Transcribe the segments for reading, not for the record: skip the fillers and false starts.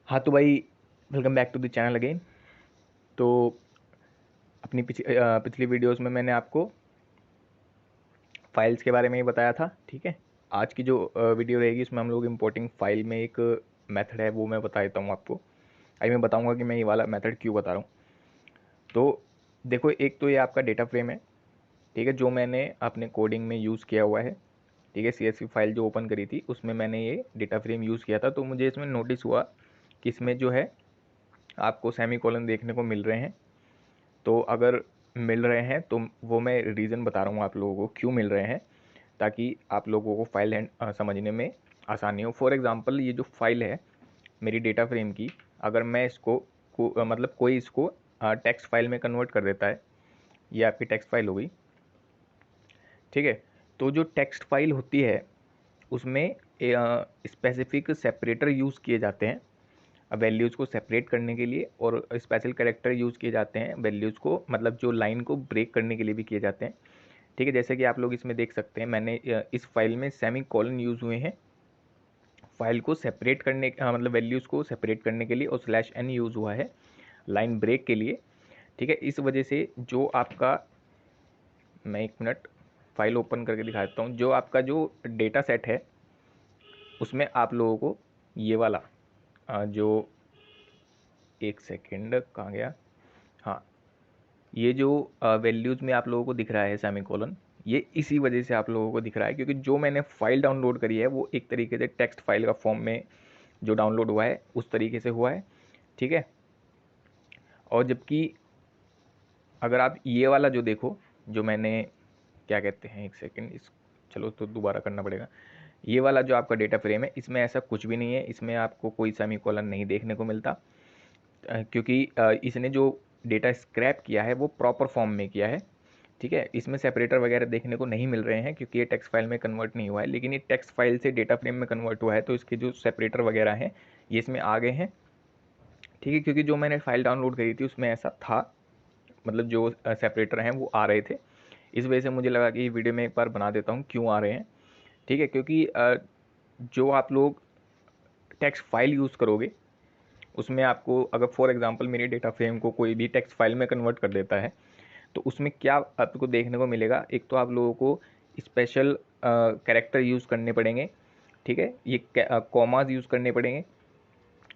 हाँ तो भाई, welcome back to the channel again. तो अपनी पिछली वीडियोस में मैंने आपको फाइल्स के बारे में ही बताया था। ठीक है, आज की जो वीडियो रहेगी इसमें हम लोग इंपोर्टिंग फाइल में एक मेथड है वो मैं बता देता हूँ आपको। अभी मैं बताऊँगा कि मैं ये वाला मेथड क्यों बता रहा हूँ। तो देखो, एक तो ये आपका डेटा फ्रेम है, ठीक है, जो मैंने अपने कोडिंग में यूज़ किया हुआ है। ठीक है, CSV फाइल जो ओपन करी थी उसमें मैंने ये डेटा फ्रेम यूज़ किया था। तो मुझे इसमें नोटिस हुआ कि इसमें जो है आपको सेमी कॉलन देखने को मिल रहे हैं। तो अगर मिल रहे हैं तो वो मैं रीज़न बता रहा हूँ आप लोगों को क्यों मिल रहे हैं, ताकि आप लोगों को फाइल समझने में आसानी हो। फॉर एग्ज़ाम्पल, ये जो फाइल है मेरी डेटा फ्रेम की, अगर मैं इसको मतलब कोई इसको टेक्स्ट फाइल में कन्वर्ट कर देता है, ये आपकी टेक्स्ट फाइल हो गई। ठीक है, तो जो टेक्स्ट फाइल होती है उसमें स्पेसिफिक सेपरेटर यूज़ किए जाते हैं वैल्यूज़ को सेपरेट करने के लिए, और स्पेशल कैरेक्टर यूज़ किए जाते हैं वैल्यूज़ को, मतलब जो लाइन को ब्रेक करने के लिए भी किए जाते हैं। ठीक है, जैसे कि आप लोग इसमें देख सकते हैं, मैंने इस फाइल में सेमी कॉलन यूज़ हुए हैं फाइल को सेपरेट करने मतलब वैल्यूज़ को सेपरेट करने के लिए, और /n यूज़ हुआ है लाइन ब्रेक के लिए। ठीक है, इस वजह से जो आपका, मैं एक मिनट फाइल ओपन करके दिखा देता हूँ, जो आपका जो डेटा सेट है उसमें आप लोगों को ये वाला जो, एक सेकेंड कहाँ गया, हाँ, ये जो वैल्यूज़ में आप लोगों को दिख रहा है सेमी कॉलन, ये इसी वजह से आप लोगों को दिख रहा है क्योंकि जो मैंने फाइल डाउनलोड करी है वो एक तरीके से टेक्स्ट फाइल का फॉर्म में जो डाउनलोड हुआ है उस तरीके से हुआ है। ठीक है, और जबकि अगर आप ये वाला जो देखो, जो मैंने, क्या कहते हैं, एक सेकेंड, इस, चलो तो दोबारा करना पड़ेगा। ये वाला जो आपका डेटा फ्रेम है इसमें ऐसा कुछ भी नहीं है, इसमें आपको कोई सेमी कॉलन नहीं देखने को मिलता, क्योंकि इसने जो डेटा स्क्रैप किया है वो प्रॉपर फॉर्म में किया है। ठीक है, इसमें सेपरेटर वगैरह देखने को नहीं मिल रहे हैं क्योंकि ये टेक्स्ट फाइल में कन्वर्ट नहीं हुआ है, लेकिन ये टेक्स्ट फाइल से डेटा फ्रेम में कन्वर्ट हुआ है तो इसके जो सेपरेटर वगैरह हैं ये इसमें आ गए हैं। ठीक है, क्योंकि जो मैंने फाइल डाउनलोड करी थी उसमें ऐसा था, मतलब जो सेपरेटर हैं वो आ रहे थे। इस वजह से मुझे लगा कि वीडियो में एक बार बना देता हूँ क्यों आ रहे हैं। ठीक है, क्योंकि जो आप लोग टेक्स्ट फाइल यूज़ करोगे उसमें आपको, अगर फॉर एग्जांपल मेरी डेटा फ्रेम को कोई भी टेक्स्ट फाइल में कन्वर्ट कर देता है तो उसमें क्या आपको देखने को मिलेगा, एक तो आप लोगों को स्पेशल कैरेक्टर यूज़ करने पड़ेंगे। ठीक है, ये कॉमाज यूज़ करने पड़ेंगे,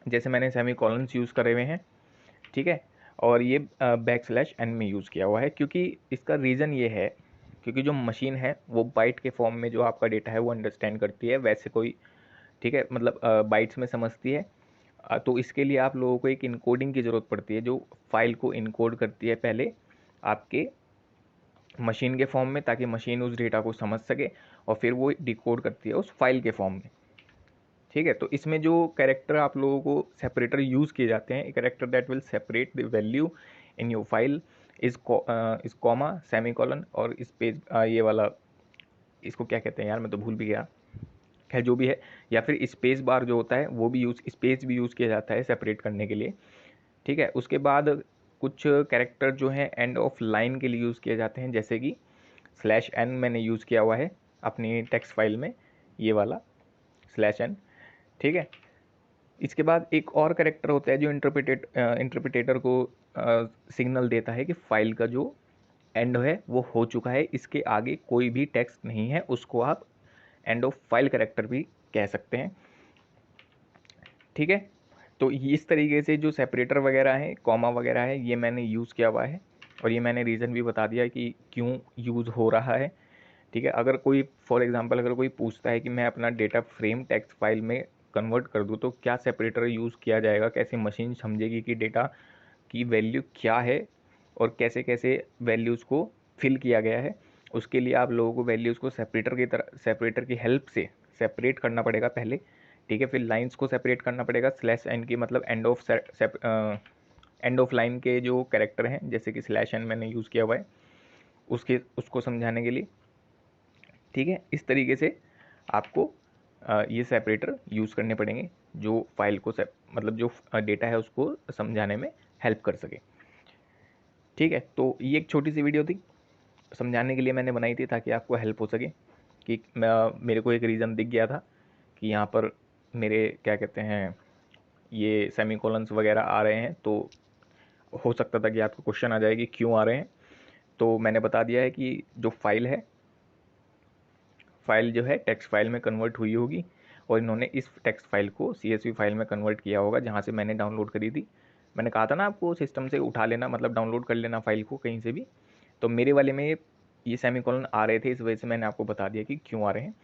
जैसे मैंने सेमी कॉलन्स यूज़ करे हुए हैं। ठीक है, और ये \n में यूज़ किया हुआ है, क्योंकि इसका रीज़न ये है क्योंकि जो मशीन है वो बाइट के फॉर्म में जो आपका डेटा है वो अंडरस्टैंड करती है, वैसे कोई, ठीक है, मतलब बाइट्स में समझती है। तो इसके लिए आप लोगों को एक इनकोडिंग की ज़रूरत पड़ती है जो फाइल को इनकोड करती है पहले आपके मशीन के फॉर्म में, ताकि मशीन उस डेटा को समझ सके और फिर वो डिकोड करती है उस फाइल के फॉर्म में। ठीक है, तो इसमें जो कैरेक्टर आप लोगों को सेपरेटर यूज़ किए जाते हैं, character that will separate the value in your file is comma semi colon और स्पेस, ये वाला, इसको क्या कहते हैं यार, मैं तो भूल भी गया, खैर जो भी है, या फिर स्पेस बार जो होता है वो भी स्पेस भी यूज़ किया जाता है सेपरेट करने के लिए। ठीक है, उसके बाद कुछ कैरेक्टर जो हैं एंड ऑफ लाइन के लिए यूज़ किए जाते हैं, जैसे कि /n मैंने यूज़ किया हुआ है अपनी टेक्स्ट फाइल में, ये वाला /n। ठीक है, इसके बाद एक और कैरेक्टर होता है जो इंटरप्रिटेटर को सिग्नल देता है कि फाइल का जो एंड है वो हो चुका है, इसके आगे कोई भी टेक्स्ट नहीं है, उसको आप एंड ऑफ फाइल कैरेक्टर भी कह सकते हैं। ठीक है, तो इस तरीके से जो सेपरेटर वगैरह है, कॉमा वगैरह है, ये मैंने यूज़ किया हुआ है, और ये मैंने रीज़न भी बता दिया कि क्यों यूज़ हो रहा है। ठीक है, अगर कोई, फॉर एग्जांपल, अगर कोई पूछता है कि मैं अपना डेटा फ्रेम टेक्स्ट फाइल में कन्वर्ट कर दूँ तो क्या सेपरेटर यूज़ किया जाएगा, कैसे मशीन समझेगी कि डेटा की वैल्यू क्या है और कैसे कैसे वैल्यूज़ को फिल किया गया है, उसके लिए आप लोगों को वैल्यूज़ को सेपरेटर की हेल्प से सेपरेट करना पड़ेगा पहले। ठीक है, फिर लाइंस को सेपरेट करना पड़ेगा, /n की मतलब एंड ऑफ लाइन के जो कैरेक्टर हैं, जैसे कि /n मैंने यूज़ किया हुआ है उसको समझाने के लिए। ठीक है, इस तरीके से आपको ये सेपरेटर यूज़ करने पड़ेंगे जो फाइल को मतलब जो डेटा है उसको समझाने में हेल्प कर सके। ठीक है, तो ये एक छोटी सी वीडियो थी, समझाने के लिए मैंने बनाई थी ताकि आपको हेल्प हो सके कि मेरे को एक रीज़न दिख गया था कि यहाँ पर मेरे, क्या कहते हैं, ये सेमीकोलन्स वगैरह आ रहे हैं, तो हो सकता था कि आपको क्वेश्चन आ जाए कि क्यों आ रहे हैं। तो मैंने बता दिया है कि जो फाइल है, फाइल जो है टेक्स्ट फाइल में कन्वर्ट हुई होगी, और इन्होंने इस टेक्स्ट फाइल को CSV फाइल में कन्वर्ट किया होगा जहाँ से मैंने डाउनलोड करी थी। मैंने कहा था ना आपको सिस्टम से उठा लेना, मतलब डाउनलोड कर लेना फाइल को कहीं से भी। तो मेरे वाले में ये सेमीकोलन आ रहे थे, इस वजह से मैंने आपको बता दिया कि क्यों आ रहे हैं।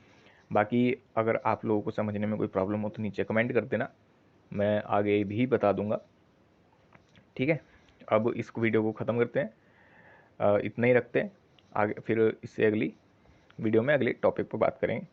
बाकी अगर आप लोगों को समझने में कोई प्रॉब्लम हो तो नीचे कमेंट कर देना, मैं आगे भी बता दूंगा। ठीक है, अब इस वीडियो को ख़त्म करते हैं, इतना ही रखते हैं। आगे फिर इससे अगली वीडियो में अगले टॉपिक पर बात करेंगे।